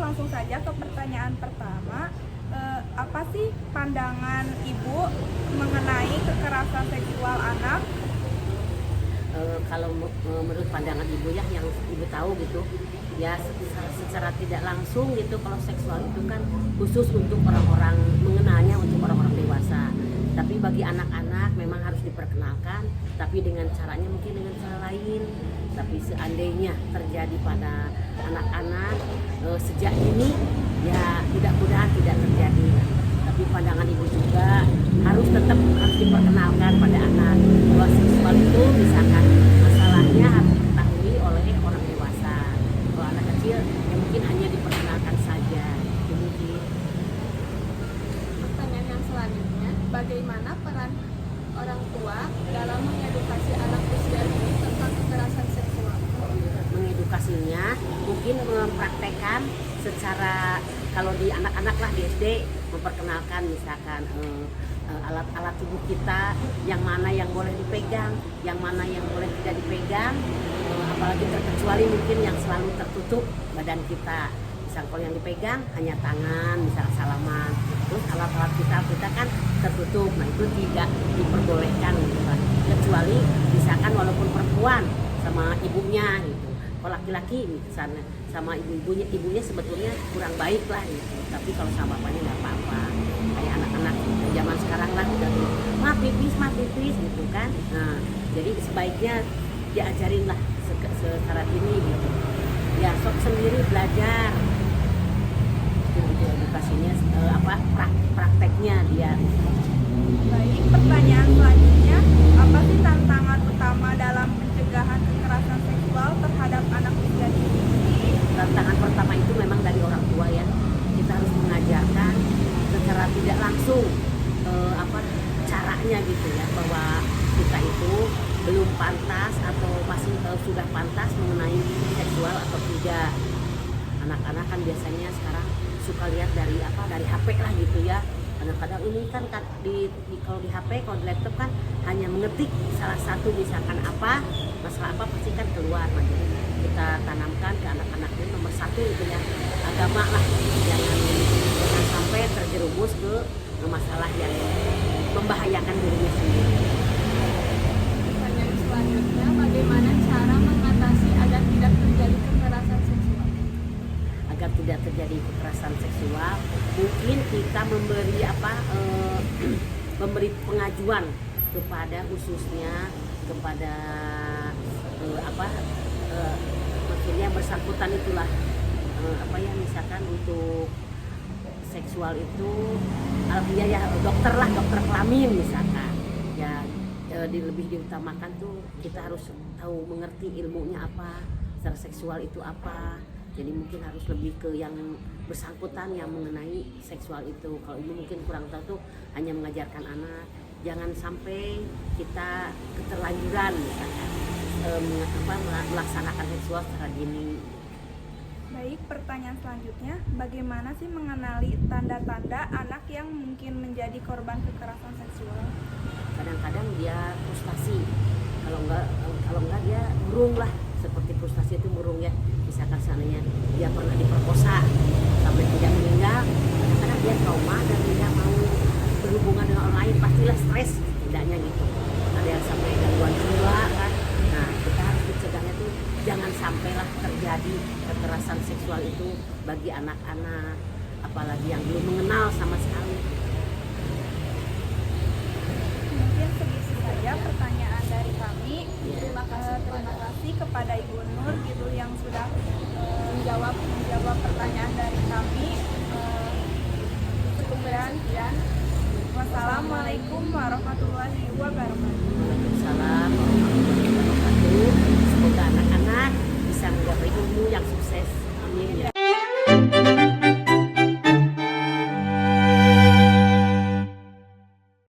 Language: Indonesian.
langsung saja ke pertanyaan pertama. Apa sih pandangan Ibu mengenai kekerasan seksual anak? Kalau menurut pandangan ibu ya, yang ibu tahu gitu ya, secara tidak langsung gitu, kalau seksual itu kan khusus untuk orang-orang, mengenalnya untuk orang-orang dewasa. Tapi bagi anak-anak memang harus diperkenalkan, tapi dengan caranya mungkin dengan cara lain. Tapi seandainya terjadi pada anak-anak sejak dini, ya mudah-mudahan tidak terjadi. Tapi pandangan ibu juga tetap harus diperkenalkan pada anak bahwa seksual itu misalkan masalahnya harus diketahui oleh orang dewasa. Kalau anak kecil ya mungkin hanya diperkenalkan saja. Kemudian Pertanyaan yang selanjutnya, bagaimana peran orang tua dalam mengedukasi anak usia dini tentang kekerasan seksual? mengedukasinya mungkin mempraktekkan secara, kalau di anak-anak lah di SD, memperkenalkan misalkan alat-alat tubuh kita, yang mana yang boleh dipegang, yang mana yang boleh tidak dipegang, apalagi terkecuali mungkin yang selalu tertutup badan kita. Misal kalau yang dipegang hanya tangan, misal salaman, terus alat-alat kita kan tertutup, nah itu tidak diperbolehkan gitu kan. Kecuali misalkan walaupun perempuan sama ibunya gitu. Kalau laki-laki misalnya sama ibunya sebetulnya kurang baik lah gitu. Tapi kalau sama bapaknya nggak apa-apa. Kayak anak-anak zaman sekarang lah udah tuh, ma pipis gitu kan. Nah, jadi sebaiknya diajarin lah secara ini gitu. Ya sok sendiri belajar. Itu edukasinya prakteknya dia. Baik, pertanyaan selanjutnya, apa sih tantangan utama dalam pencegahan kekerasan seksual terhadap anak usia dini? Tantangan pertama itu memang dari orang tua ya. Kita harus mengajarkan secara tidak langsung caranya gitu ya, bahwa kita itu belum pantas atau masih sudah pantas mengenai seksual atau tidak. Anak-anak kan biasanya sekarang suka lihat dari HP lah gitu ya. Kadang-kadang ini kan kalau di HP, kalau di laptop kan hanya mengetik salah satu misalkan masalah apa pasti kan keluar. Nah, jadi kita tanamkan ke anak-anak ini nomor satu itu ya, agama lah, jangan sampai terjerumus ke masalah yang membahayakan dirinya sendiri. Pertanyaan selanjutnya, bagaimana cara mengatasi agar tidak terjadi kekerasan seksual? Agar tidak terjadi kekerasan seksual, mungkin kita memberi pengajuan kepada khususnya kepada maksudnya bersangkutan itulah, misalkan untuk seksual itu dokter kelamin misalkan ya, lebih diutamakan tuh kita harus tahu mengerti ilmunya apa, secara seksual itu apa. Jadi mungkin harus lebih ke yang bersangkutan yang mengenai seksual itu. Kalau ibu mungkin kurang tahu tuh, hanya mengajarkan anak jangan sampai kita keterlanjuran misalkan melaksanakan seksual secara dini. Baik, pertanyaan selanjutnya, bagaimana sih mengenali tanda-tanda anak yang mungkin menjadi korban kekerasan seksual? Kadang-kadang dia frustasi, kalau enggak dia murung lah, seperti frustasi itu murung ya. Misalkan seandainya dia pernah diperkosa sampai tidak meninggal, kadang-kadang dia trauma dan tidak mau berhubungan dengan orang lain, pastilah stres tidaknya gitu. Ada yang sampai gangguan jiwa kan. Nah, kita harus mencegahnya tuh jangan sampailah terjadi kekerasan seksual itu bagi anak-anak, apalagi yang belum mengenal sama sekali. Mungkin segitu saja pertanyaan dari kami. Terima kasih kepada Ibu Nur gitu yang sudah menjawab pertanyaan dari kami. Sekian. Wassalamualaikum warahmatullahi